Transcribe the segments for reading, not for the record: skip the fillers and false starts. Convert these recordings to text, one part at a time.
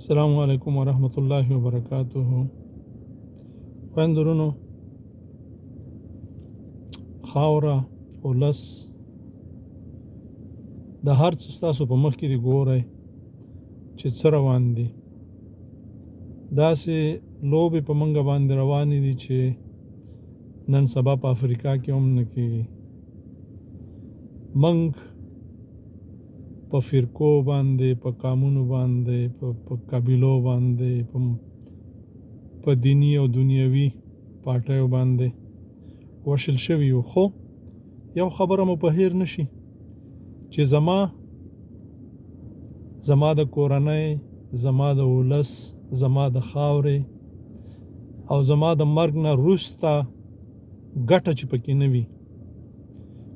السلام علیکم ورحمۃ اللہ وبرکاتہ. خویندرونو، خاوره ولس د هر څه ستاسو په مخ کې دی ګورئ چې څه روان دي. داسې لوبې په منګه باندې روانې دي چې نن سبا په افریقا کې هم نه کېږي. منګ په فرقو باندې، په قامونو باندې، په قبیلو باندې، په دینی او دنیوي پارټیو باندې وشل شوي یو. خو یو خبره مو په هیر نشي چې زما د کورنۍ، زما د ولس، زما د خاورې او زما د مرګ نه وروسته ګټه چې پکې نه وي،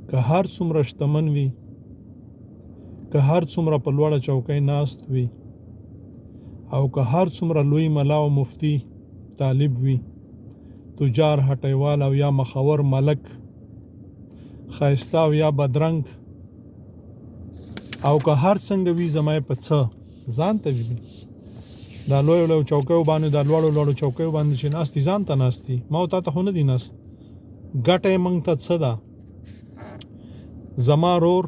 که هر څومره شتمن وي، که هر څومره په لوړه چوکۍ ناست وي، او که هر څومره لوی ملا او مفتی طالب وي، تجار، هټیوال او یا مخور ملک، ښایسته او یا بدرنګ، او که هر څنګه وي، زما په څه ځان ته وي. دا لویو چوکیو باندې، دا لوړو چوکیو باندې چې ناستي، ځان ته ناستي، ما او تا ته خو نه دي ناست. ګټه یې موږ ته څه ده؟ زما رور،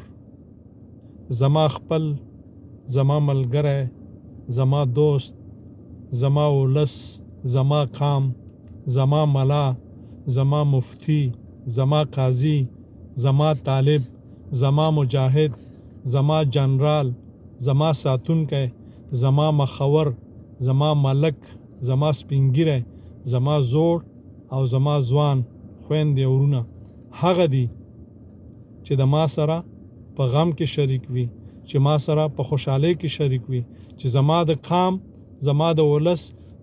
زما خپل، زما ملګری، زما دوست، زما ولس، زما قام، زما ملا، زما مفتی، زما قاضي، زما طالب، زما مجاهد، زما جنرال، زما ساتونکی، زما مخور، زما ملک، زما سپینګیری، زما زوړ او زما ځوان خویندې او ورونه هغه دي چې د ما سره په غم کې شریک وي، چې ما سره په خوشحالۍ کې شریک وي، چې زما د قام، زما د ولس،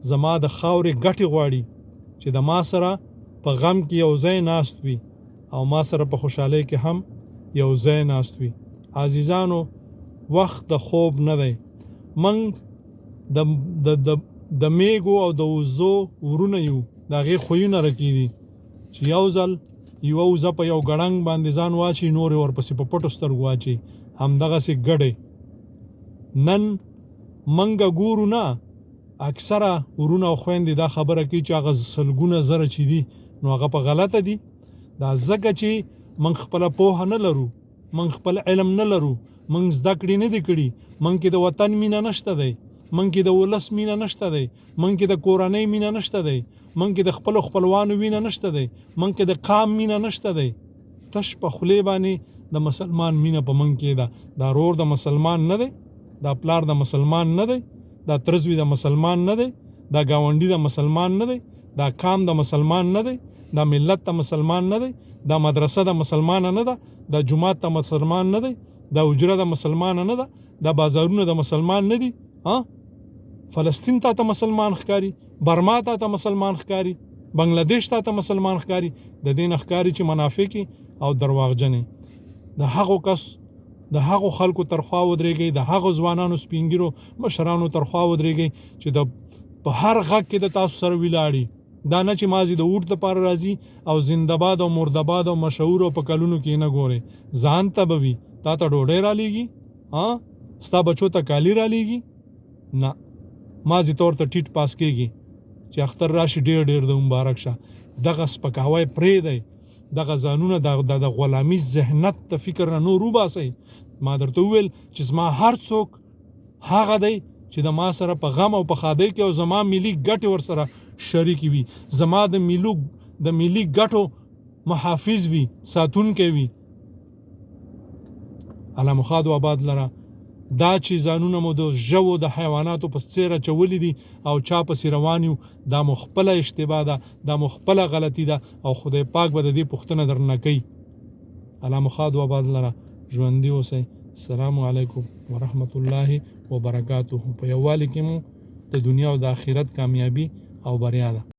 زما د خاورې ګټې غواړي، چې د ما سره په غم کې یو ځای ناست وي او ما سره په خوشحالۍ کې هم یو ځای ناست وي. عزیزانو، وخت د خوب نه دی. موږ د میږو او د وزو ورونه یو، د هغې خویونه رکې دي چې یو ځل یوه وزه په یو ګړنګ باندې ځان واچي، نورې ورپسې په پټو سترګو واچي. همدغسې ګډې نن منګه ګورو نه، اکثره ورونه او خویندې دا خبره کوي چې هغه سلګونه زره چې دي نو هغه په غلطه دي. دا ځکه چې موږ خپله پوهه نه لرو، موږ خپل علم نه لرو، موږ زده کړې نه دي کړي، موږ کې د وطن مینه نشته دی، موږ کې د ولس مینه نشته دی، موږ کې د کورنۍ مینه نشته دی، موږ کې د خپلو خپلوانو مینه نشته دی، موږ کې د قام مینه نشته دی. تش په خولې باندې د مسلمان مینه په موږ کې ده. دا رور د مسلمان نه دی، دا پلار د مسلمان نه دی، دا ترزوی د مسلمان نه دی، دا ګاونډي د مسلمان نه دی، دا قام د مسلمان نه دی، دا ملت د مسلمان نه دی، دا مدرسه د مسلمان نه ده، دا جماعت د مسلمان نه دی، دا حجره د مسلمان نه ده، دا بازارونه د مسلمان نه دي. فلسطین ته مسلمان ښکاری، برما ته مسلمان ښکاری، بنگلاديش ته مسلمان ښکاری. د دې نه ښکاری چې منافقي او درواغجنې. د هغو کس، د هغو خلکو ترخوا ودرېږئ، د هغو ځوانانو سپینګیرو مشرانو ترخوا ودرېږئ چې په هر غږ کې د تاسو سره ولاړي. دا نه چې مازی د اوټ لپاره راځي او زنده‌باد او مرده‌باد او مشهور او په کلونو کې نه ګوري. ځان ته به وي تا ته ډوډۍ رالیږي، ستا بچو ته کالي رالیږي، نه مازی طور ته ټیټ پاس کېږي چې اختر راشي ډېر د مبارک شه. دغه سپکاوی پرېږدئ، دغه ځانونه د غلامي ذهنیت ته فکر نه نور وباسئ. ما درته وویل چې زما هر څوک هغه دی چې د ما سره په غم او په ښادۍ کې او زما ملي ګټې ورسره شریکې وي، زما د ملي ګټو محافظ وي، ساتونکی وي. الله مخاد و آباد لره. دا چې ځانونه مو د ژوو د حیواناتو په څیر اچولي دي او چا پسې روان یو، دا مو خپله اشتباه ده، دا مو خپله غلطي ده او خدای پاک به د دې پوښتنه درنه کوي. الله مخاد و آباد لره. ژوندي اوسئ. السلام علیکم ورحمت الله وبرکاته. په یووالي کې مو د دنیا او د آخرت کامیابی او بریا ده.